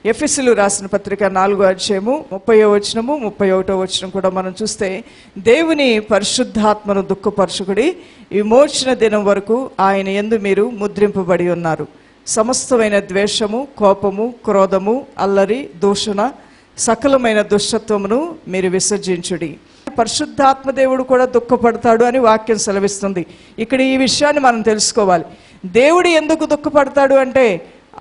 ఎఫెసీయులకు రాసిన పత్రిక 4వ అధ్యాయము 30వ వచనము 31వ వచనం కూడా మనం చూస్తే, దేవుని పరిశుద్ధాత్మను దుఃఖపరచుకుడి, విమోచన దినం వరకు ఆయన యందు మీరు ముద్రింపబడి ఉన్నారు. సమస్తమైన ద్వేషము, కోపము, క్రోధము, అల్లరి, దూషణ, సకలమైన దుష్టత్వమును మీరు విసర్జించుడి. పరిశుద్ధాత్మ దేవుడు కూడా దుఃఖపడతాడు అని వాక్యం సెలవిస్తుంది. ఇక్కడ ఈ విషయాన్ని మనం తెలుసుకోవాలి. దేవుడు ఎందుకు దుఃఖపడతాడు అంటే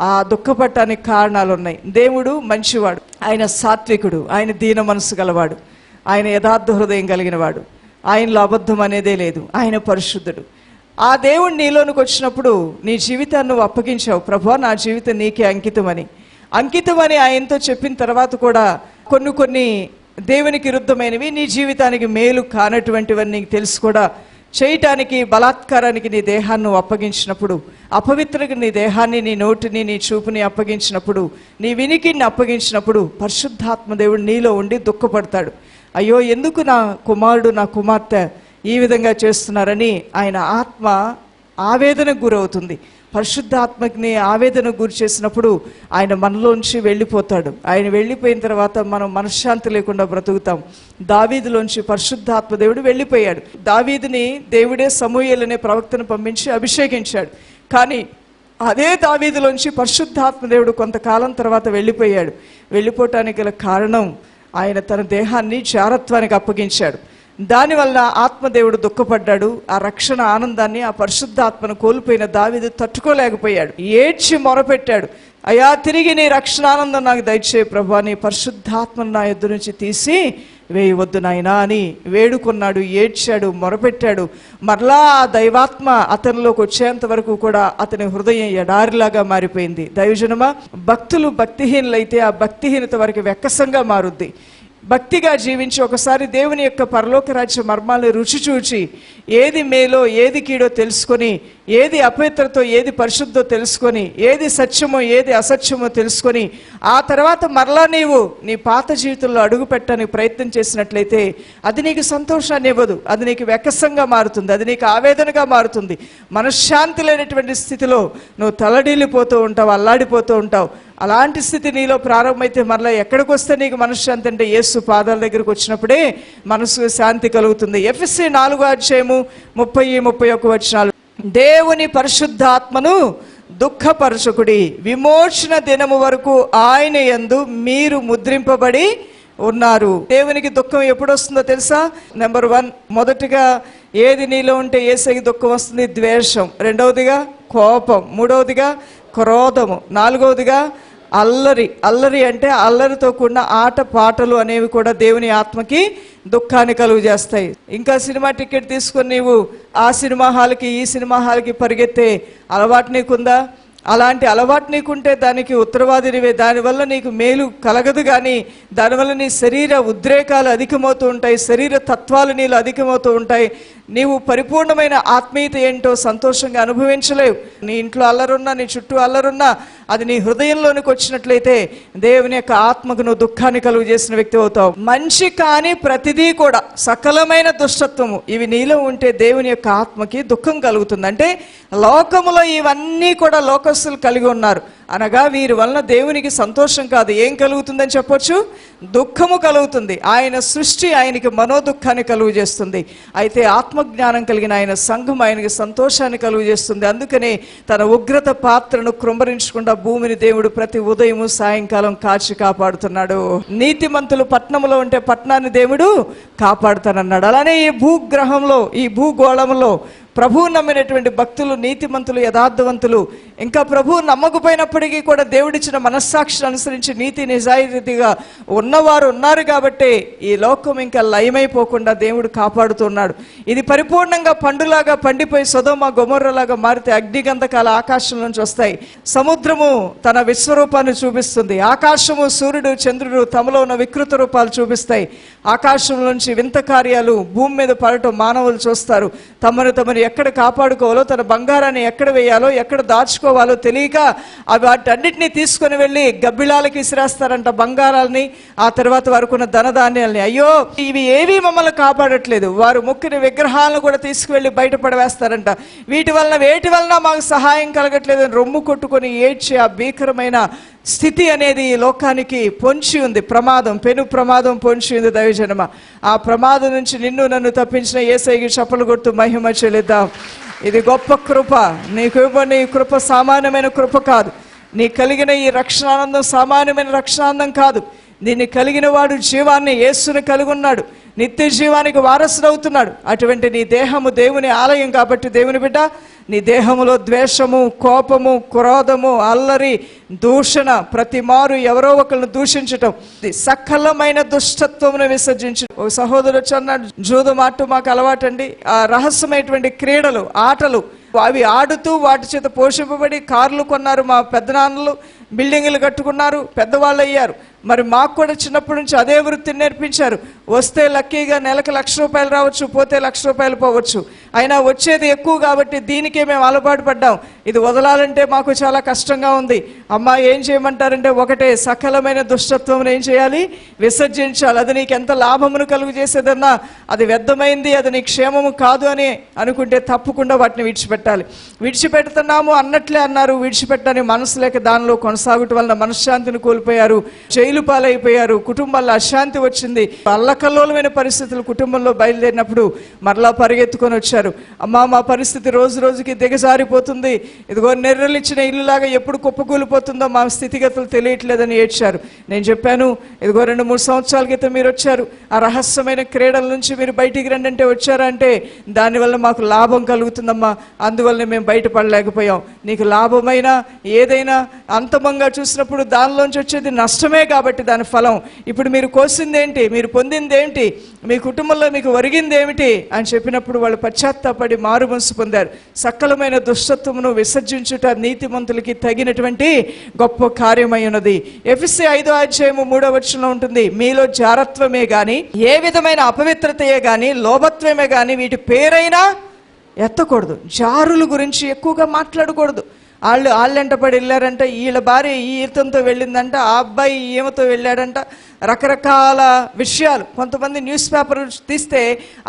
ఆ దుఃఖపడటానికి కారణాలు ఉన్నాయి. దేవుడు మంచివాడు, ఆయన సాత్వికుడు, ఆయన దీన మనసు గలవాడు, ఆయన యథార్థ హృదయం కలిగిన వాడు, ఆయనలో అబద్ధం అనేదే లేదు, ఆయన పరిశుద్ధుడు. ఆ దేవుడు నీలోనికి వచ్చినప్పుడు నీ జీవితాన్ని నువ్వు అప్పగించావు. ప్రభువా, నా జీవితం నీకే అంకితమని ఆయనతో చెప్పిన తర్వాత కూడా కొన్ని దేవునికి విరుద్ధమైనవి, నీ జీవితానికి మేలు కానటువంటివన్నీ నీకు తెలుసు కూడా చేయటానికి, బలాత్కారానికి నీ దేహాన్ని నువ్వు అప్పగించినప్పుడు, అపవిత్రకి నీ దేహాన్ని, నీ నోటిని, నీ చూపుని అప్పగించినప్పుడు, నీ వినికిడిని అప్పగించినప్పుడు పరిశుద్ధాత్మ దేవుడు నీలో ఉండి దుఃఖపడతాడు. అయ్యో, ఎందుకు నా కుమారుడు, నా కుమార్తె ఈ విధంగా చేస్తున్నారని ఆయన ఆత్మ ఆవేదనకు గురవుతుంది. పరిశుద్ధాత్మని ఆవేదనకు గురి చేసినప్పుడు ఆయన మనలోంచి వెళ్ళిపోతాడు. ఆయన వెళ్ళిపోయిన తర్వాత మనం మనశ్శాంతి లేకుండా బ్రతుకుతాం. దావీదులోంచి పరిశుద్ధాత్మ దేవుడు వెళ్ళిపోయాడు. దావీదుని దేవుడే సమూయేలు అనే ప్రవక్తను పంపించి అభిషేకించాడు. కానీ అదే దావీదులోంచి పరిశుద్ధాత్మ దేవుడు కొంతకాలం తర్వాత వెళ్ళిపోయాడు. వెళ్ళిపోవటానికి గల కారణం ఆయన తన దేహాన్ని జారత్వానికి అప్పగించాడు. దానివల్ల ఆత్మదేవుడు దుఃఖపడ్డాడు. ఆ రక్షణ ఆనందాన్ని, ఆ పరిశుద్ధాత్మను కోల్పోయిన దావీదు తట్టుకోలేకపోయాడు. ఏడ్చి మొరపెట్టాడు, అయ్యా, తిరిగి నీ రక్షణ ఆనందం నాకు దయచేయి ప్రభువా, నీ పరిశుద్ధాత్మను నా యొద్ద నుంచి తీసి వేయవద్దు నాయనా అని వేడుకున్నాడు, ఏడ్చాడు, మొరపెట్టాడు. మరలా ఆ దైవాత్మ అతనిలోకి వచ్చేంత వరకు కూడా అతని హృదయం ఎడారిలాగా మారిపోయింది. దైవజనమా, భక్తులు భక్తిహీనులైతే ఆ భక్తిహీనత వరకు వెక్కసంగా మారుద్ది. భక్తిగా జీవించి ఒకసారి దేవుని యొక్క పరలోక రాజ్య మర్మాలను రుచి చూచి, ఏది మేలో ఏది కీడో తెలుసుకొని, ఏది అపవిత్రతో ఏది పరిశుద్ధో తెలుసుకొని, ఏది సత్యమో ఏది అసత్యమో తెలుసుకొని, ఆ తర్వాత మరలా నీవు నీ పాత జీవితంలో అడుగు పెట్టడానికి ప్రయత్నం చేసినట్లయితే అది నీకు సంతోషాన్ని ఇవ్వదు, అది నీకు వెక్కసంగా మారుతుంది, అది నీకు ఆవేదనగా మారుతుంది. మనశ్శాంతి లేనటువంటి స్థితిలో నువ్వు తలడిల్లిపోతూ ఉంటావు, అల్లాడిపోతూ ఉంటావు. అలాంటి స్థితి నీలో ప్రారంభమైతే మరలా ఎక్కడికి వస్తే నీకు మనశ్శాంతి అంటే యేసు పాదాల దగ్గరికి వచ్చినప్పుడే మనసుకు శాంతి కలుగుతుంది. ఎఫెసీ 4వ అధ్యాయము 30-31 వచనాలు, దేవుని పరిశుద్ధాత్మను దుఃఖపరచుకుడి, విమోచన దినము వరకు ఆయన యందు మీరు ముద్రింపబడి ఉన్నారు. దేవునికి దుఃఖం ఎప్పుడు వస్తుందో తెలుసా? నెంబర్ 1, మొదటిగా ఏది నీలో ఉంటే యేసుకి దుఃఖం వస్తుంది? ద్వేషం. రెండవదిగా కోపం. మూడవదిగా క్రోధము. నాలుగవదిగా అల్లరి అంటే అల్లరితో కూడిన ఆట పాటలు అనేవి కూడా దేవుని ఆత్మకి దుఃఖాన్ని కలుగు చేస్తాయి. ఇంకా సినిమా టికెట్ తీసుకొని నీవు ఆ సినిమా హాల్కి ఈ సినిమా హాల్కి పరిగెత్తే అలవాటు నీకుందా? అలాంటి అలవాటు నీకుంటే దానికి ఉత్తరవాదినివే. దానివల్ల నీకు మేలు కలగదు, కానీ దానివల్ల నీ శరీర ఉద్రేకాలు అధికమవుతూ ఉంటాయి, శరీర తత్వాలు నీళ్ళు అధికమవుతూ ఉంటాయి. నీవు పరిపూర్ణమైన ఆత్మీయత ఏంటో సంతోషంగా అనుభవించలేవు. నీ ఇంట్లో అల్లరున్నా, నీ చుట్టూ అల్లరున్నా, అది నీ హృదయంలోనికి వచ్చినట్లయితే దేవుని యొక్క ఆత్మకు నువ్వు దుఃఖాన్ని కలుగు చేసిన వ్యక్తి అవుతావు. మంచి కానీ ప్రతిదీ కూడా సకలమైన దుష్టత్వము ఇవి నీలో ఉంటే దేవుని యొక్క ఆత్మకి దుఃఖం కలుగుతుంది. అంటే లోకములో ఇవన్నీ కూడా లోకస్తులు కలిగి ఉన్నారు అనగా వీరి వలన దేవునికి సంతోషం కాదు, ఏం కలుగుతుందని చెప్పొచ్చు? దుఃఖము కలుగుతుంది. ఆయన సృష్టి ఆయనకి మనోదుఖాన్ని కలుగు చేస్తుంది. అయితే ఆత్మజ్ఞానం కలిగిన ఆయన సంఘం ఆయనకి సంతోషాన్ని కలుగు చేస్తుంది. అందుకనే తన ఉగ్రత పాత్రను కృంభరించకుండా భూమిని దేవుడు ప్రతి ఉదయము సాయంకాలం కాచి కాపాడుతున్నాడు. నీతిమంతులు పట్టణంలో ఉంటే పట్టణాన్ని దేవుడు కాపాడుతానన్నాడు. అలానే ఈ భూగ్రహంలో, ఈ భూగోళంలో ప్రభువు నమ్మినటువంటి భక్తులు, నీతిమంతులు, యథార్థవంతులు, ఇంకా ప్రభువు నమ్మకపోయినప్పటికీ కూడా దేవుడిచ్చిన మనస్సాక్షిని అనుసరించి నీతి నిజాయితీగా ఉన్నవారు ఉన్నారు. కాబట్టి ఈ లోకం ఇంకా లయమైపోకుండా దేవుడు కాపాడుతున్నాడు. ఇది పరిపూర్ణంగా పండులాగా పండిపోయి సొదొమ గొమొర్రాలాగా మారితే అగ్నిగంధకాల ఆకాశం నుంచి వస్తాయి. సముద్రము తన విశ్వరూపాన్ని చూపిస్తుంది. ఆకాశము, సూర్యుడు, చంద్రుడు తమలో ఉన్న వికృత రూపాలు చూపిస్తాయి. ఆకాశం నుంచి వింత కార్యాలు భూమి మీద పడటం మానవులు చూస్తారు. తమను ఎక్కడ కాపాడుకోవాలో, తన బంగారాన్ని ఎక్కడ వేయాలో, ఎక్కడ దాచుకోవాలో తెలియక వాటన్నిటినీ తీసుకుని వెళ్ళి గబ్బిళాలకి విసిరేస్తారంట, బంగారాలని, ఆ తర్వాత వారుకున్న ధనధాన్యాలని. అయ్యో, ఇవి ఏవి మమ్మల్ని కాపాడట్లేదు. వారు మొక్కిన విగ్రహాలను కూడా తీసుకువెళ్ళి బయటపడవేస్తారంట. వేటి వలన మాకు సహాయం కలగట్లేదు అని రొమ్ము కొట్టుకొని ఏడ్చి ఆ భీకరమైన స్థితి అనేది ఈ లోకానికి పొంచి ఉంది. ప్రమాదం, పెను ప్రమాదం పొంచి ఉంది దైవజనమ. ఆ ప్రమాదం నుంచి నిన్ను నన్ను తప్పించిన యేసయ్యకి చప్పలు కొడుతూ మహిమ చెల్లిద్దాం. ఇది గొప్ప కృప. నీకు ఇవ్వని ఈ కృప సామాన్యమైన కృప కాదు. నీ కలిగిన ఈ రక్షణానందం సామాన్యమైన రక్షణానందం కాదు. దీన్ని కలిగిన వాడు జీవాన్ని, యేసుని కలిగి ఉన్నాడు, నిత్య జీవానికి వారసుడవుతున్నాడు. అటువంటి నీ దేహము దేవుని ఆలయం కాబట్టి దేవుని బిడ్డ, నీ దేహములో ద్వేషము, కోపము, క్రోధము, అల్లరి, దూషణ, ప్రతి మారు ఎవరో ఒకరిని దూషించటం, సకలమైన దుష్టత్వమును విసర్జించు. ఒక సహోదరుడు వచ్చి అన్నాడు, జూదం ఆట మాకు అలవాటండి. ఆ రహస్యమైనటువంటి క్రీడలు, ఆటలు అవి ఆడుతూ వాటి చేత పోషింపబడి కార్లు కొన్నారు మా పెద్దనాన్నలు, బిల్డింగులు కట్టుకున్నారు, పెద్దవాళ్ళు అయ్యారు. మరి మాకు కూడా చిన్నప్పటి నుంచి అదే వృత్తిని నేర్పించారు. వస్తే లక్కీగా నెలకు ₹1,00,000 రావచ్చు, పోతే ₹1,00,000 పోవచ్చు. అయినా వచ్చేది ఎక్కువ కాబట్టి దీనికే మేము అలవాటు పడ్డాం. ఇది వదలాలంటే మాకు చాలా కష్టంగా ఉంది. అమ్మ ఏం చేయమంటారంటే, ఒకటే, సకలమైన దుష్టత్వం ఏం చేయాలి? విసర్జించాలి. అది నీకు ఎంత లాభమును కలుగు చేసేదన్నా అది వ్యర్థమైంది, అది నీ క్షేమము కాదు అని అనుకుంటే తప్పకుండా వాటిని విడిచిపెట్టాలి. విడిచిపెడుతున్నాము అన్నట్లే అన్నారు. విడిచిపెట్టని మనసు లేక దానిలో కొనసాగటం వలన మనశ్శాంతిని కోల్పోయారు, జైలు పాలైపోయారు, కుటుంబాల్లో అశాంతి వచ్చింది. అల్లకల్లోలమైన పరిస్థితులు కుటుంబంలో బయలుదేరినప్పుడు మరలా పరిగెత్తుకొని వచ్చారు. అమ్మా మా పరిస్థితి రోజు రోజుకి దిగజారిపోతుంది, ఇదిగో నెర్రలిచ్చిన ఇల్లులాగా ఎప్పుడు కుప్పకూలిపోతుందో మా స్థితిగతులు తెలియట్లేదని ఏడ్చారు. నేను చెప్పాను, ఇదిగో 2-3 సంవత్సరాల క్రితం మీరు వచ్చారు, ఆ రహస్యమైన క్రీడల నుంచి మీరు బయటికి రండి అంటే వచ్చారా అంటే, దానివల్ల మాకు లాభం కలుగుతుందమ్మా, అందువల్లనే మేము బయటపడలేకపోయాం. నీకు లాభమైనా ఏదైనా అంతమంగా చూసినప్పుడు దానిలోంచి వచ్చేది నష్టమే కాబట్టి దాని ఫలం. ఇప్పుడు మీరు కోసిందేంటి, మీరు పొందిందేంటి, మీ కుటుంబంలో మీకు ఒరిగింది ఏమిటి అని చెప్పినప్పుడు వాళ్ళు పశ్చాత్తాపడి మారు మనసు పొందారు. సకలమైన దుష్టత్వమును విసర్జించుట నీతిమంతులకి తగినటువంటి గొప్ప కార్యమై ఉన్నది. ఎఫెసీ 5:3 ఉంటుంది, మీలో జారత్వమే గాని, ఏ విధమైన అపవిత్రతయే గాని, లోభత్వమే గాని వీటి పేరైనా ఎత్తకూడదు. జారుల గురించి ఎక్కువగా మాట్లాడకూడదు. వాళ్ళెంట పడి వెళ్ళారంట, వీళ్ళ భార్య ఈ ఈతతో వెళ్ళిందంట, ఆ అబ్బాయి ఈమెతో వెళ్ళాడంట, రకరకాల విషయాలు. కొంతమంది న్యూస్ పేపర్లు తీస్తే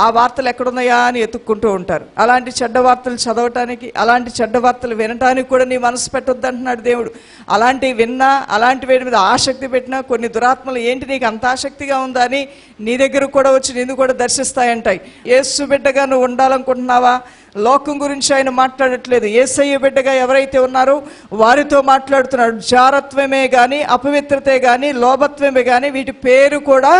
ఆ వార్తలు ఎక్కడున్నాయా అని ఎత్తుక్కుంటూ ఉంటారు. అలాంటి చెడ్డ వార్తలు చదవటానికి, అలాంటి చెడ్డ వార్తలు వినటానికి కూడా నీ మనసు పెట్టొద్దు అంటున్నాడు దేవుడు. అలాంటివి విన్నా, అలాంటి వేడి మీద ఆసక్తి పెట్టినా కొన్ని దురాత్మలు ఏంటి నీకు అంత ఆసక్తిగా ఉందా అని నీ దగ్గర కూడా వచ్చి నిన్ను కూడా దర్శిస్తాయంటాయి. యేసు బిడ్డగా నువ్వు ఉండాలనుకుంటున్నావా? లోకం గురించి ఆయన మాట్లాడట్లేదు. యేసయ్య బిడ్డగా ఎవరైతే ఉన్నారో వారితో మాట్లాడుతున్నాడు. జారత్వమే కానీ, అపవిత్రతే కానీ, లోభత్వమే కానీ వీటి పేరు కూడా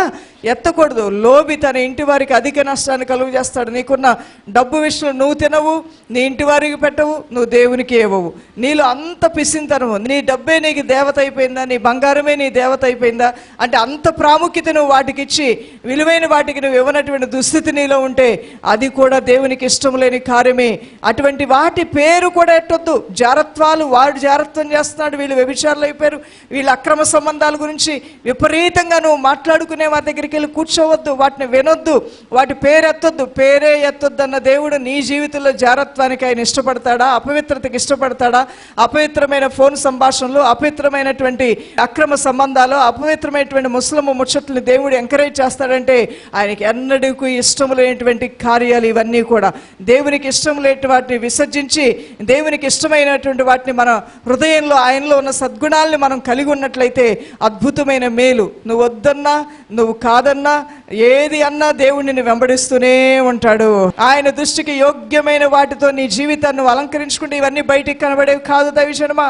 ఎత్తకూడదు. లోబి తన ఇంటి వారికి అధిక నష్టాన్ని కలుగు చేస్తాడు. నీకున్న డబ్బు విషయంలో నువ్వు తినవు, నీ ఇంటి వారికి పెట్టవు, నువ్వు దేవునికి ఇవ్వవు. నీలో అంత పిసింతనము, నీ డబ్బే నీకు దేవత అయిపోయిందా, నీ బంగారమే నీ దేవత అయిపోయిందా అంటే అంత ప్రాముఖ్యత నువ్వు వాటికి ఇచ్చి విలువైన వాటికి నువ్వు ఇవ్వనటువంటి దుస్థితి నీలో ఉంటే అది కూడా దేవునికి ఇష్టం లేని కార్యమే. అటువంటి వాటి పేరు కూడా ఎట్టొద్దు. జారత్వాలు, వాడు జారత్వం చేస్తున్నాడు, వీళ్ళు వ్యభిచారులు అయిపోయారు, వీళ్ళ అక్రమ సంబంధాల గురించి విపరీతంగా నువ్వు మాట్లాడుకునే వారి దగ్గరికి వెళ్ళి కూర్చోవద్దు, వాటిని వినొద్దు, వాటి పేరు ఎత్తొద్దు. పేరే ఎత్తొద్దు అన్న దేవుడు నీ జీవితంలో జారత్వానికి ఆయన ఇష్టపడతాడా? అపవిత్రతకి ఇష్టపడతాడా? అపవిత్రమైన ఫోన్ సంభాషణలు, అపవిత్రమైనటువంటి అక్రమ సంబంధాలు, అపవిత్రమైనటువంటి ముస్లిం ముచ్చట్లని దేవుడు ఎంకరేజ్ చేస్తాడంటే ఆయనకి ఎన్నడూ ఇష్టం లేనటువంటి కార్యాలు ఇవన్నీ కూడా. దేవునికి ఇష్టం లేని వాటిని విసర్జించి దేవునికి ఇష్టమైనటువంటి వాటిని మన హృదయంలో ఆయనలో ఉన్న సద్గుణాలని మనం కలిగి ఉన్నట్లయితే అద్భుతమైన మేలు. నువ్వు వద్దన్నా, నువ్వు కాదన్నా, ఏది అన్నా దేవుడిని వెంబడిస్తూనే ఉంటాడు. ఆయన దృష్టికి యోగ్యమైన వాటితో నీ జీవితాన్ని అలంకరించుకుంటే ఇవన్నీ బయటికి కనబడేవి కాదు దైవజనమా.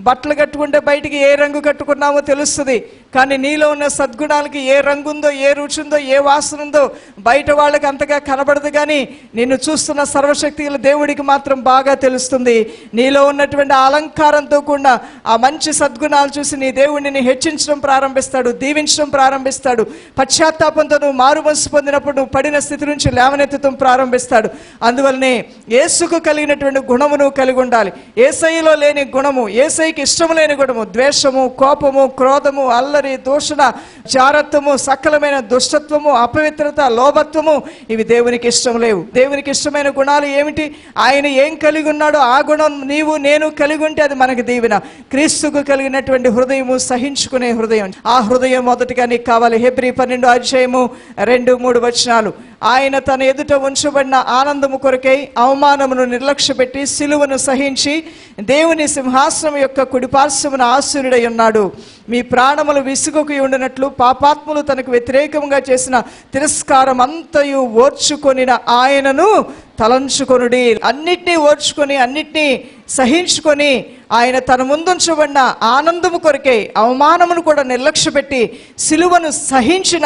బట్టలు కట్టుకుంటే బయటికి ఏ రంగు కట్టుకున్నామో తెలుస్తుంది, కానీ నీలో ఉన్న సద్గుణాలకి ఏ రంగు ఉందో, ఏ రుచి ఉందో, ఏ వాసన ఉందో బయట వాళ్ళకి అంతగా కనబడదు, కానీ నిన్ను చూస్తున్న సర్వశక్తి గల దేవుడికి మాత్రం బాగా తెలుస్తుంది. నీలో ఉన్నటువంటి అలంకారంతో కూడిన ఆ మంచి సద్గుణాలు చూసి నీ దేవుడిని హెచ్చించడం ప్రారంభిస్తాడు, దీవించడం ప్రారంభిస్తాడు. పశ్చాత్తాపంతో నువ్వు మారు మనసు పొందినప్పుడు నువ్వు పడిన స్థితి నుంచి లేవనెత్తడం ప్రారంభిస్తాడు. అందువల్లనే యేసుకు కలిగినటువంటి గుణము నువ్వు కలిగి ఉండాలి. యేసయ్యలో లేని గుణము, యేసయ్యకి ఇష్టము లేని గుణము ద్వేషము, కోపము, క్రోధము, అల్లరి, దూషణ, జారత్వము, సకలమైన దుష్టత్వము, అపవిత్రత, లోభత్వము ఇవి దేవునికి ఇష్టం లేవు. దేవునికి ఇష్టమైన గుణాలు ఏమిటి? ఆయన ఏం కలిగి ఉన్నాడో ఆ గుణం నీవు నేను కలిగి ఉంటే అది మనకి దీవెన. క్రీస్తుకు కలిగినటువంటి హృదయము, సహించుకునే హృదయం, ఆ హృదయం మొదటిగా నీకు కావాలి. హెబ్రీ 12:2-3 ఆయన తన ఎదుట ఉంచబడిన ఆనందము కొరకై అవమానమును నిర్లక్ష్యపెట్టి సిలువను సహించి దేవుని సింహాసనం యొక్క కుడిపార్శ్వమున ఆసీనుడై ఉన్నాడు. మీ ప్రాణములు విసుగుకి ఉండినట్లు పాపాత్ములు తనకు వ్యతిరేకంగా చేసిన తిరస్కారం అంతయు ఓర్చుకొనిన ఆయనను తలంచుకొనుడి. అన్నిటినీ ఓర్చుకొని అన్నిటినీ సహించుకొని ఆయన తన ముందుంచబడిన ఆనందము కొరకే అవమానమును కూడా నిర్లక్ష్యపెట్టి సిలువను సహించిన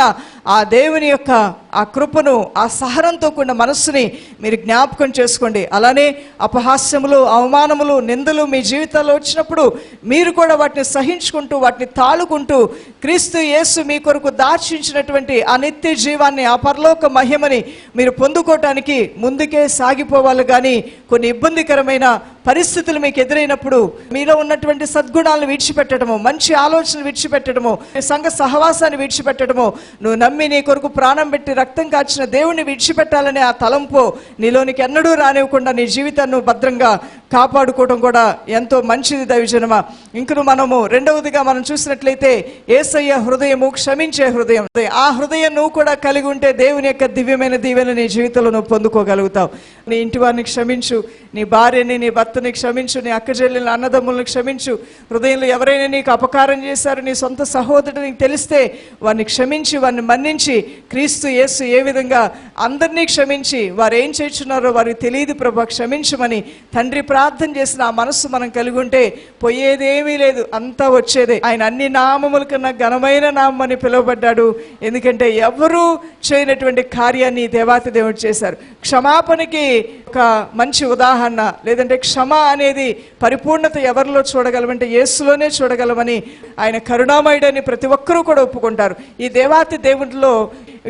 ఆ దేవుని యొక్క ఆ కృపను, ఆ సహనంతో కూడిన మనస్సుని మీరు జ్ఞాపకం చేసుకోండి. అలానే అపహాస్యములు, అవమానములు, నిందలు మీ జీవితాల్లో వచ్చినప్పుడు మీరు కూడా వాటిని సహించుకుంటూ వాటిని తాళుకుంటూ క్రీస్తు యేసు మీ కొరకు దార్చించినటువంటి ఆ నిత్య జీవాన్ని, ఆ పరలోక మహిమని మీరు పొందుకోవటానికి ముందుకే సాగిపోవాలి. కానీ కొన్ని ఇబ్బందికరమైన పరిస్థితులు మీకు ఎదురైనప్పుడు మీలో ఉన్నటువంటి సద్గుణాలను విడిచిపెట్టడము, మంచి ఆలోచనలు విడిచిపెట్టడము, సంఘ సహవాసాన్ని విడిచిపెట్టడము, నువ్వు నమ్మి నీ కొరకు ప్రాణం పెట్టి రక్తం కాచిన దేవుణ్ణి విడిచిపెట్టాలనే ఆ తలంపు నీలోనికి ఎన్నడూ రానివ్వకుండా నీ జీవితాన్ని భద్రంగా కాపాడుకోవడం కూడా ఎంతో మంచిది దైవజనమా. ఇంకను మనము రెండవదిగా మనం చూసినట్లయితే యేసయ్య హృదయము క్షమించే హృదయం. ఆ హృదయం నువ్వు కూడా కలిగి ఉంటే దేవుని యొక్క దివ్యమైన దీవెన నీ జీవితంలో నువ్వు పొందుకోగలుగుతావు. నీ ఇంటి వారిని క్షమించు, నీ భార్యని, నీ భర్తని క్షమించు, నీ అక్క చెల్లెళ్ళని, అన్నదమ్ములను క్షమించు. హృదయంలో ఎవరైనా నీకు అపకారం చేశారు, నీ సొంత సహోదరుడు నీకు తెలిస్తే వారిని క్షమించి, వారిని మన్నించి, క్రీస్తు యేసు ఏ విధంగా అందరినీ క్షమించి వారు ఏం చేస్తున్నారో వారికి తెలియదు ప్రభా క్షమించమని తండ్రి ప్రార్థన చేసిన ఆ మనస్సు మనం కలిగి ఉంటే పోయేదేమీ లేదు, అంతా వచ్చేదే. ఆయన అన్ని నామముల కన్నా ఘనమైన నామం అని పిలువబడ్డాడు. ఎందుకంటే ఎవరూ చేయనటువంటి కార్యాన్ని దేవాతి దేవుడు చేశారు. క్షమాపణకి ఒక మంచి ఉదాహరణ, లేదంటే క్షమ అనేది పరిపూర్ణత ఎవరిలో చూడగలమంటే యేసులోనే చూడగలమని ఆయన కరుణామయుడని ప్రతి ఒక్కరూ కూడా ఒప్పుకుంటారు. ఈ దేవాతి దేవుడిలో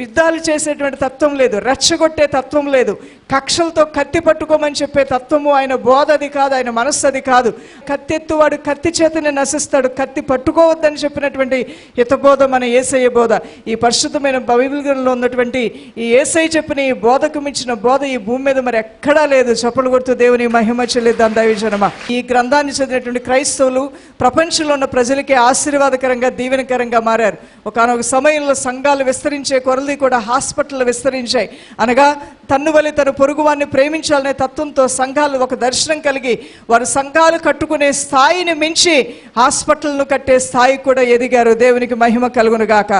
యుద్ధాలు చేసేటువంటి తత్వం లేదు, రెచ్చగొట్టే తత్వం లేదు, కక్షలతో కత్తి పట్టుకోమని చెప్పే తత్వము ఆయన బోధ అది కాదు, ఆయన మనస్సు అది కాదు. కత్తెత్తువాడు కత్తి చేతనే నశిస్తాడు, కత్తి పట్టుకోవద్దని చెప్పినటువంటి హితబోధ మన యేసయ్య బోధ. ఈ పరిశుద్ధమైన బైబిల్ గ్రంథంలో ఉన్నటువంటి ఈ యేసయ్య చెప్పిన ఈ బోధకు మించిన బోధ ఈ భూమి మీద మరి ఎక్కడా లేదు. చప్పలు కొడుతూ దేవుని మహిమ చెల్లిద్దాం దైవజనమా. ఈ గ్రంథాన్ని చదివినటువంటి క్రైస్తవులు ప్రపంచంలో ఉన్న ప్రజలకి ఆశీర్వాదకరంగా, దీవెనకరంగా మారారు. ఒకనొక సమయంలో సంఘాలు విస్తరించే కొరది కూడా హాస్పిటల్ విస్తరించాయి. అనగా తన్ను వలె తన పొరుగువాన్ని ప్రేమించాలనే తత్వంతో సంఘాలు ఒక దర్శనం కలిగి వారు సంఘాలు కట్టుకునే స్థాయిని మించి హాస్పిటల్ను కట్టే స్థాయి కూడా ఎదిగారు. దేవునికి మహిమ కలుగును గాక.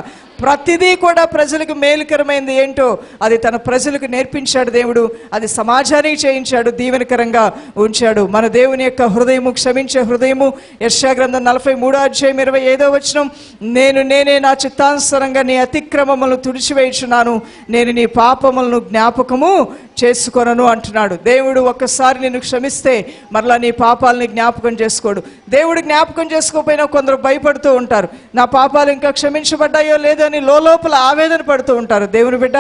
ప్రతిదీ కూడా ప్రజలకు మేలుకరమైనది ఏంటో అది తన ప్రజలకు నేర్పించాడు దేవుడు. అది సమాజానికి చేయించాడు, దీవెనకరంగా ఉంచాడు. మన దేవుని యొక్క హృదయము క్షమించే హృదయము. యెషయా గ్రంథం 43:25 నేనే నా చిత్తానుసారంగా నీ అతిక్రమములను తుడిచివేయుచున్నాను, నేను నీ పాపములను జ్ఞాపకము చేసుకొనను అంటున్నాడు. దేవుడు ఒక్కసారి నిన్ను క్షమిస్తే మరలా నీ పాపాలని జ్ఞాపకం చేసుకోడు. దేవుడు జ్ఞాపకం చేసుకోకపోయినా కొందరు భయపడుతూ ఉంటారు, నా పాపాలు ఇంకా క్షమించబడ్డాయో లేదో అని లోపల ఆవేదన పడుతూ ఉంటారు. దేవుని బిడ్డ,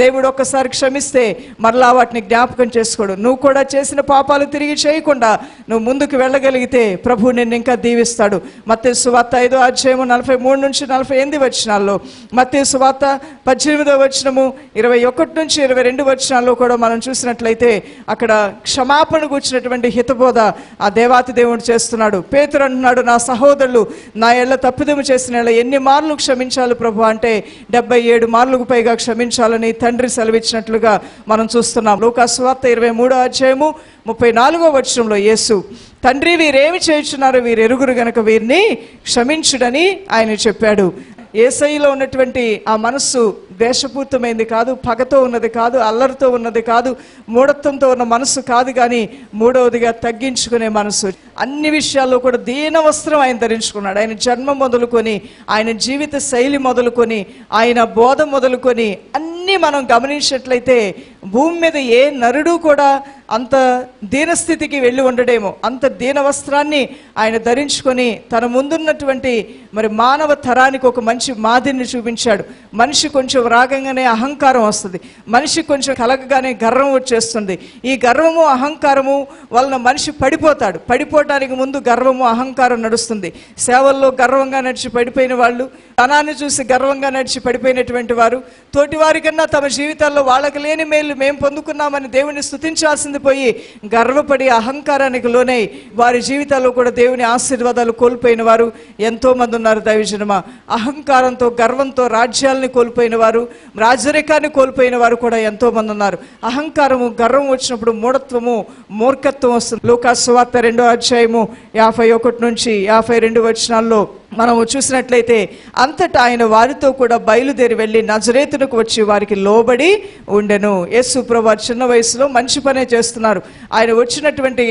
దేవుడు ఒక్కసారి క్షమిస్తే మరలా వాటిని జ్ఞాపకం చేసుకోడు. నువ్వు కూడా చేసిన పాపాలు తిరిగి చేయకుండా నువ్వు ముందుకు వెళ్ళగలిగితే ప్రభు నిన్ను ఇంకా దీవిస్తాడు. మత్తయి సువార్త 5:43-48 మత్తయి సువార్త 18:21-22 కూడా మనం చూసినట్లయితే అక్కడ క్షమాపణ కూర్చున్నటువంటి హితబోధ ఆ దేవాతి దేవుడు చేస్తున్నాడు. పేతురు అంటున్నాడు, నా సహోదరులు నా ఎళ్ళ తప్పిదము చేసిన ఎన్ని మార్లు క్షమించాలి ప్రభు అంటే 77 మార్లకు పైగా క్షమించాలని తండ్రి సెలవిచ్చినట్లుగా మనం చూస్తున్నాం. లూకాసు సువార్త 23:34 యేసు, తండ్రి వీరేమి చేయుచున్నారో వీరు ఎరుగురు గనక వీరిని క్షమించుడని ఆయన చెప్పాడు. యేసయ్యలో ఉన్నటువంటి ఆ మనస్సు ద్వేషపూరితమైంది కాదు, పగతో ఉన్నది కాదు, అల్లరితో ఉన్నది కాదు, మూఢత్వంతో ఉన్న మనస్సు కాదు. కానీ మూడవదిగా తగ్గించుకునే మనస్సు. అన్ని విషయాల్లో కూడా దీన వస్త్రం ఆయన ధరించుకున్నాడు. ఆయన జన్మ మొదలుకొని, ఆయన జీవిత శైలి మొదలుకొని, ఆయన బోధ మొదలుకొని అన్నీ మనం గమనించినట్లయితే భూమి మీద ఏ నరుడు కూడా అంత దీనస్థితికి వెళ్ళి ఉండడేమో. అంత దీన వస్త్రాన్ని ఆయన ధరించుకొని తన ముందున్నటువంటి మరి మానవ తరానికి ఒక మంచి మాదిరిని చూపించాడు. మనిషి కొంచెం రాగంగానే అహంకారం వస్తుంది, మనిషి కొంచెం కలగగానే గర్వం వచ్చేస్తుంది. ఈ గర్వము అహంకారము వలన మనిషి పడిపోతాడు. పడిపోవటానికి ముందు గర్వము అహంకారం నడుస్తుంది. సేవల్లో గర్వంగా నడిచి పడిపోయిన వాళ్ళు, ధనాన్ని చూసి గర్వంగా నడిచి పడిపోయినటువంటి వారు, తోటి వారి కన్నా తమ జీవితాల్లో వాళ్ళకి లేని మేలు మేము పొందుకున్నామని దేవుని స్తుతించాల్సింది పొందిపోయి గర్వపడి అహంకారానికి లోనై వారి జీవితాల్లో కూడా దేవుని ఆశీర్వాదాలు కోల్పోయిన వారు ఎంతో మంది ఉన్నారు. దైవజనమా, అహంకారంతో గర్వంతో రాజ్యాలని కోల్పోయిన వారు, రాజరికాన్ని కోల్పోయిన వారు కూడా ఎంతో మంది ఉన్నారు. అహంకారము గర్వం వచ్చినప్పుడు మూఢత్వము మూర్ఖత్వం వస్తుంది. లూకా సువార్త 2వ అధ్యాయము 51 నుంచి 52 వచనాల్లో మనము చూసినట్లయితే, అంతటా ఆయన వారితో కూడా బయలుదేరి వెళ్ళి నజరేతునకు వచ్చి వారికి లోబడి ఉండెను. యేసు ప్రభువు చిన్న వయసులో మంచి పనే చేస్తున్నారు. ఆయన వచ్చినటువంటి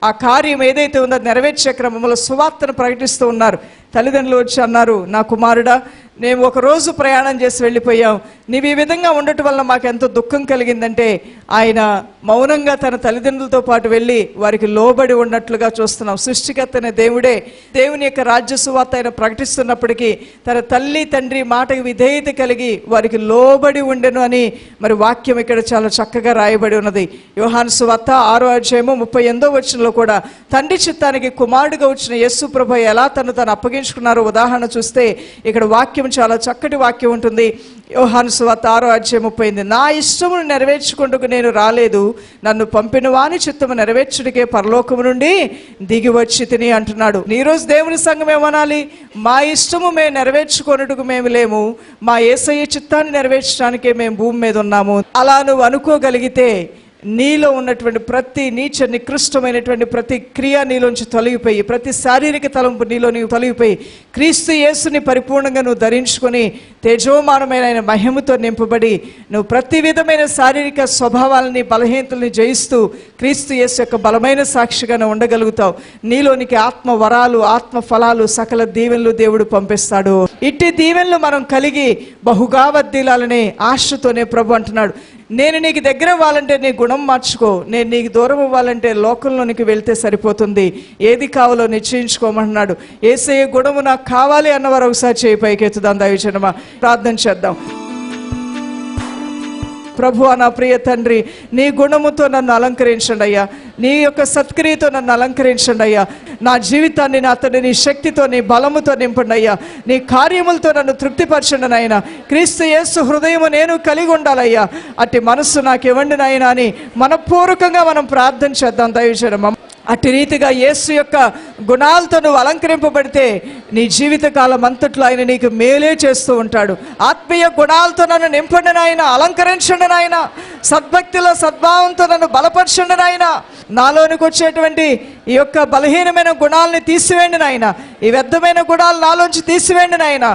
ఆ కార్యం ఏదైతే ఉందో నెరవేర్చే క్రమంలో సువార్తను ప్రకటిస్తూ ఉన్నారు. తల్లిదండ్రులు వచ్చి అన్నారు, నా కుమారుడా, మేము ఒక రోజు ప్రయాణం చేసి వెళ్ళిపోయాం, నీవు ఈ విధంగా ఉండటం వల్ల మాకు ఎంతో దుఃఖం కలిగిందంటే ఆయన మౌనంగా తన తల్లిదండ్రులతో పాటు వెళ్ళి వారికి లోబడి ఉన్నట్లుగా చూస్తున్నాం. సృష్టికర్త అనే దేవుడే దేవుని యొక్క రాజ్య సువార్త ఆయన ప్రకటిస్తున్నప్పటికీ తన తల్లి తండ్రి మాటకు విధేయత కలిగి వారికి లోబడి ఉండెను అని మరి వాక్యం ఇక్కడ చాలా చక్కగా రాయబడి ఉన్నది. యోహాను సువార్త 6వ అధ్యాయము 38వ వచనంలో కూడా తండ్రి చిత్తానికి కుమారుడిగా వచ్చిన యేసు ప్రభువు ఎలా తను అప్పగించుకున్నారో ఉదాహరణ చూస్తే ఇక్కడ వాక్యం చాలా చక్కటి వాక్యం ఉంటుంది. యోహాను సువార్త 6వ అధ్యాయం 38, నా ఇష్టమును నెరవేర్చుకుంటూ నేను రాలేదు, నన్ను పంపిన వాని చిత్తము నెరవేర్చుడికే పరలోకము నుండి దిగి వచ్చి తిని అంటున్నాడు. ఈరోజు దేవుని సంఘం ఏమనాలి? మా ఇష్టము మేము నెరవేర్చుకున్నట్టుకు మేము లేము, మా యేసయ్య చిత్తాన్ని నెరవేర్చడానికే మేము భూమి మీద ఉన్నాము. అలా నువ్వు అనుకోగలిగితే నీలో ఉన్నటువంటి ప్రతి నీచ నికృష్టమైనటువంటి ప్రతి క్రియ నీలోంచి తొలగిపోయి, ప్రతి శారీరక తలంపు నీలో నీవు తొలగిపోయి క్రీస్తు యేసుని పరిపూర్ణంగా నువ్వు ధరించుకొని తేజోమానమైన ఆయన మహిమతో నింపబడి నువ్వు ప్రతి విధమైన శారీరక స్వభావాలని బలహీనతల్ని జయిస్తూ క్రీస్తు యేసు యొక్క బలమైన సాక్షిగా నువ్వు ఉండగలుగుతావు. నీలోనికి ఆత్మ వరాలు, ఆత్మ ఫలాలు, సకల దీవెనలు దేవుడు పంపిస్తాడు. ఇట్టి దీవెనలు మనం కలిగి బహుగా వర్ధిల్లాలనే ఆశతోనే ప్రభు అంటున్నాడు, నేను నీకు దగ్గర అవ్వాలంటే నీ గుణం మార్చుకో, నేను నీకు దూరం అవ్వాలంటే లోకంలోనికి వెళ్తే సరిపోతుంది, ఏది కావాలో నిశ్చయించుకోమంటున్నాడు. యేసయ్య గుణము నాకు కావాలి అన్నవారు ఒకసారి చేయి పైకెత్తుదాం. దైవజనమా, ప్రార్థన చేద్దాం. ప్రభువా, నా ప్రియ తండ్రి, నీ గుణముతో నన్ను అలంకరించండి అయ్యా, నీ యొక్క సత్క్రియతో నన్ను అలంకరించండి అయ్యా, నా జీవితాన్ని నా తండ్రి నీ శక్తితో నీ బలముతో నింపండి అయ్యా, నీ కార్యములతో నన్ను తృప్తిపరచండి నాయన. క్రీస్తు యేసు హృదయము నేను కలిగి ఉండాలయ్యా, అట్టి మనస్సు నాకు ఇవ్వండి నాయన అని మనపూర్వకంగా మనం ప్రార్థన చేద్దాం. దైవజనమా, అట్టి రీతిగా యేసు యొక్క గుణాలతో నువ్వు అలంకరింపబడితే నీ జీవితకాలం అంతట్లో ఆయన నీకు మేలే చేస్తూ ఉంటాడు. ఆత్మీయ గుణాలతో నన్ను నింపండి నాయన, అలంకరించండి నాయన, సద్భక్తిలో సద్భావంతో నన్ను బలపరచండి నాయన, నాలోనికి వచ్చేటువంటి ఈ యొక్క బలహీనమైన గుణాలని తీసివేయండి నాయన, ఈ వ్యర్థమైన గుణాలు నాలోంచి తీసివేయండి నాయన.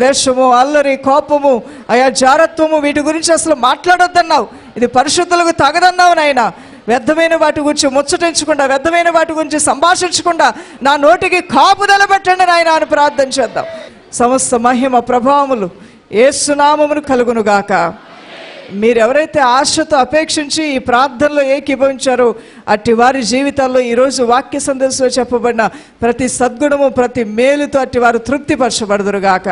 ద్వేషము, అల్లరి, కోపము, అయా జారత్వము, వీటి గురించి అసలు మాట్లాడొద్దన్నావు, ఇది పరిశుద్ధులకు తగదన్నావు నాయన. వ్యర్థమైన వాటి గురించి ముచ్చటించకుండా, వ్యర్థమైన వాటి గురించి సంభాషించకుండా నా నోటికి కాపుదల పెట్టండి నాయన అని ప్రార్థన చేద్దాం. సమస్త మహిమ ప్రభావములు యేసు నామమును కలుగునుగాక. మీరెవరైతే ఆశతో అపేక్షించి ఈ ప్రార్థనలో ఏకీభవించారో అట్టి వారి జీవితాల్లో ఈరోజు వాక్య సందేశంలో చెప్పబడిన ప్రతి సద్గుణము, ప్రతి మేలుతో అట్టి వారు తృప్తిపరచబడుదురుగాక.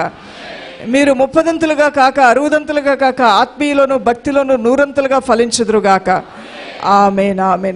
మీరు 30దంతులుగా కాక 60దంతులుగా కాక ఆత్మీయులోను భక్తిలోను 100ంతులుగా ఫలించుదురుగాక. ఆమేన్, ఆమేన్.